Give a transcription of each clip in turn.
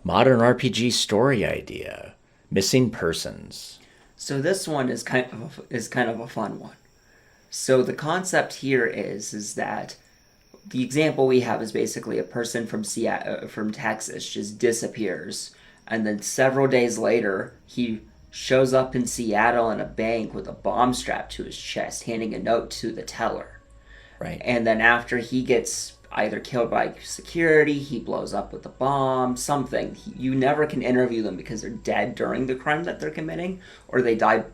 Modern RPG story idea. Missing persons. So this one is kind of a fun one. So the concept here is that the example we have is basically a person from from Texas just disappears, and then several days later he shows up in Seattle in a bank with a bomb strapped to his chest, handing a note to the teller. Right. And then after he gets either killed by security, he blows up with a bomb, something. You never can interview them because they're dead during the crime that they're committing, or they die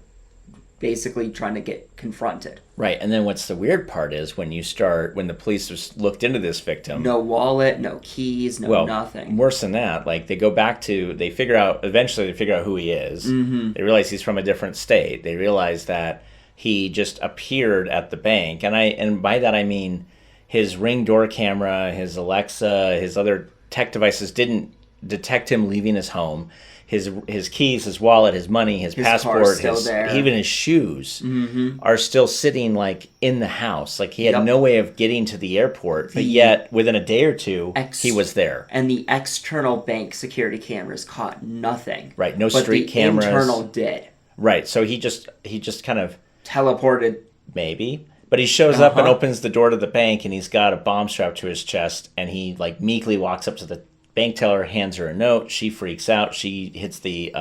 basically trying to get confronted. Right, and then what's the weird part is when the police looked into this victim. No wallet, no keys, nothing. Worse than that, like eventually they figure out who he is. Mm-hmm. They realize he's from a different state. They realize that he just appeared at the bank, and by that I mean his Ring door camera, his Alexa, his other tech devices didn't detect him leaving his home. His keys, his wallet, his money, his passport, even his shoes are still sitting like in the house. Like he had no way of getting to the airport, but yet within a day or two he was there. And the external bank security cameras caught nothing. Right, no street cameras. But the internal did. Right, so he just kind of teleported. Maybe. But he shows up and opens the door to the bank, and he's got a bomb strapped to his chest, and he like meekly walks up to the bank teller, hands her a note. She freaks out. She hits the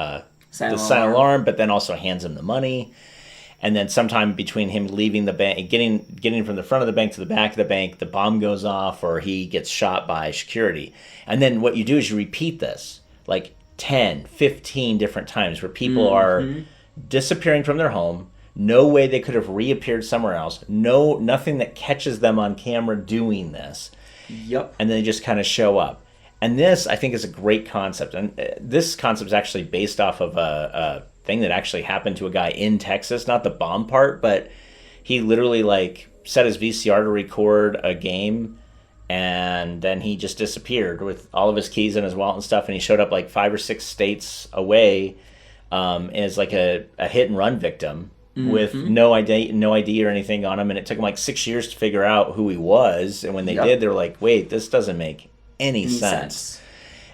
silent alarm, but then also hands him the money. And then sometime between him leaving the bank, getting from the front of the bank to the back of the bank, the bomb goes off or he gets shot by security. And then what you do is you repeat this like 10, 15 different times where people are disappearing from their home. No way they could have reappeared somewhere else. Nothing that catches them on camera doing this. Yep. And then they just kind of show up. And this, I think, is a great concept. And this concept is actually based off of a thing that actually happened to a guy in Texas. Not the bomb part, but he literally like set his VCR to record a game, and then he just disappeared with all of his keys and his wallet and stuff. And he showed up like 5 or 6 states away as like a hit and run victim with no ID or anything on him. And it took him like 6 years to figure out who he was. And when they did, they were like, "Wait, this doesn't make any sense."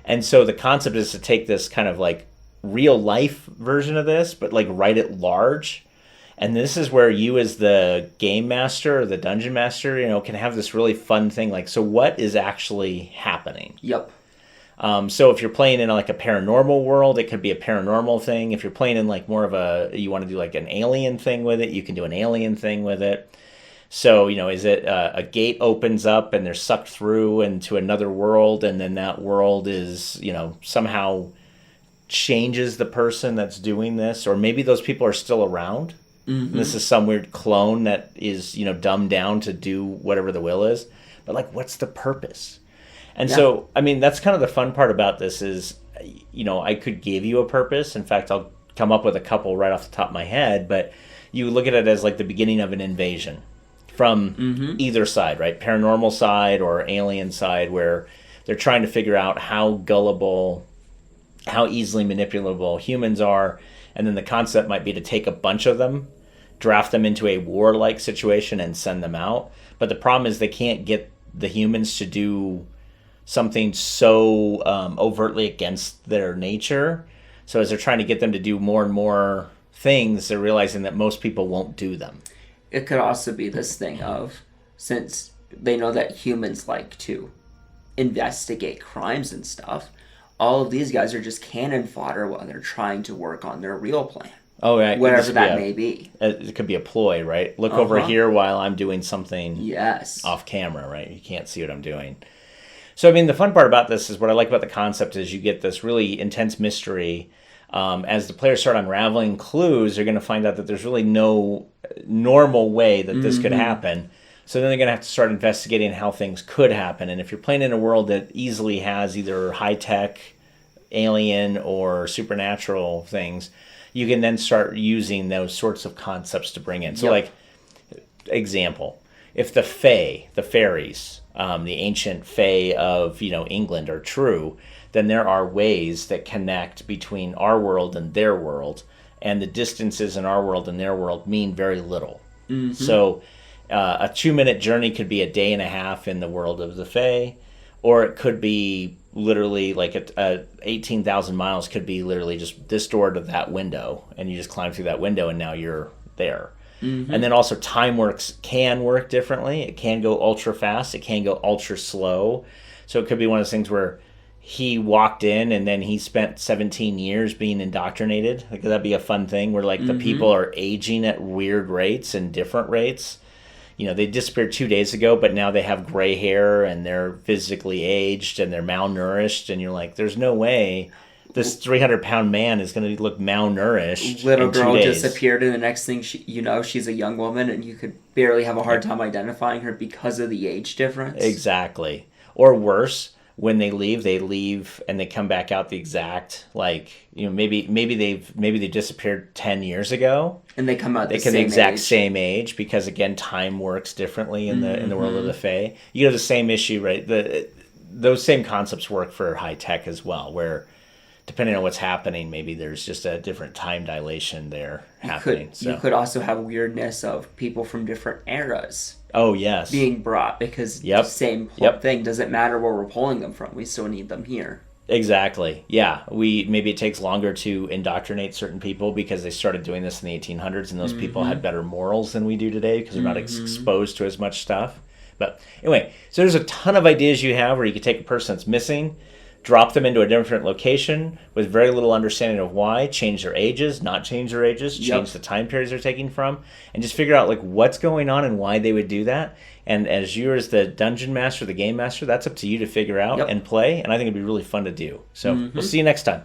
And so the concept is to take this kind of like real life version of this, but like write it large. And this is where you as the game master or the dungeon master, can have this really fun thing. Like, so what is actually happening? Yep. So if you're playing in like a paranormal world, it could be a paranormal thing. If you're playing in like more of you want to do like an alien thing with it, you can do an alien thing with it. So, is it a gate opens up and they're sucked through into another world, and then that world is, somehow changes the person that's doing this, or maybe those people are still around. This is some weird clone that is, dumbed down to do whatever the will is. But like, what's the purpose? And so, I mean, that's kind of the fun part about this is, I could give you a purpose. In fact, I'll come up with a couple right off the top of my head, but you look at it as like the beginning of an invasion from either side, right? Paranormal side or alien side, where they're trying to figure out how gullible, how easily manipulable humans are. And then the concept might be to take a bunch of them, draft them into a warlike situation and send them out. But the problem is they can't get the humans to do something so overtly against their nature. So as they're trying to get them to do more and more things, they're realizing that most people won't do them. It could also be this thing of, since they know that humans like to investigate crimes and stuff, all of these guys are just cannon fodder while they're trying to work on their real plan. Oh, right. Whatever that may be. It could be a ploy, right? Look over here while I'm doing something off camera, right? You can't see what I'm doing. So, I mean, the fun part about this is what I like about the concept is you get this really intense mystery. As the players start unraveling clues, they're going to find out that there's really no normal way that this could happen. So then they're going to have to start investigating how things could happen. And if you're playing in a world that easily has either high-tech, alien, or supernatural things, you can then start using those sorts of concepts to bring in. So, like, example, if the Fae, the fairies, the ancient Fae of, England are true, then there are ways that connect between our world and their world, and the distances in our world and their world mean very little. So a 2-minute journey could be a day and a half in the world of the Fae, or it could be literally like 18,000 miles could be literally just this door to that window, and you just climb through that window, and now you're there. And then also can work differently. It can go ultra fast. It can go ultra slow. So it could be one of those things where he walked in and then he spent 17 years being indoctrinated. Like, that'd be a fun thing where like the people are aging at weird rates and different rates. They disappeared 2 days ago, but now they have gray hair and they're physically aged and they're malnourished. And you're like, there's no way this 300-pound man is going to look malnourished. Little in 2 girl days. disappeared, and the next thing she's a young woman, and you could barely have a hard time identifying her because of the age difference. Exactly. Or worse, when they leave and they come back out the exact, like, maybe they disappeared 10 years ago, and they come out the exact same age, because again, time works differently in the world of the Fae. You have the same issue, right? Those same concepts work for high tech as well, where depending on what's happening, maybe there's just a different time dilation there happening. You could also have weirdness of people from different eras. Oh, yes. Being brought, because the same thing doesn't matter where we're pulling them from. We still need them here. Exactly. Yeah. Maybe it takes longer to indoctrinate certain people because they started doing this in the 1800s, and those people had better morals than we do today because they're not exposed to as much stuff. But anyway, so there's a ton of ideas you have where you could take a person that's missing, drop them into a different location with very little understanding of why, change their ages, not change their ages, change the time periods they're taking from, and just figure out like what's going on and why they would do that. And as you as the dungeon master, the game master, that's up to you to figure out and play, and I think it'd be really fun to do. So we'll see you next time.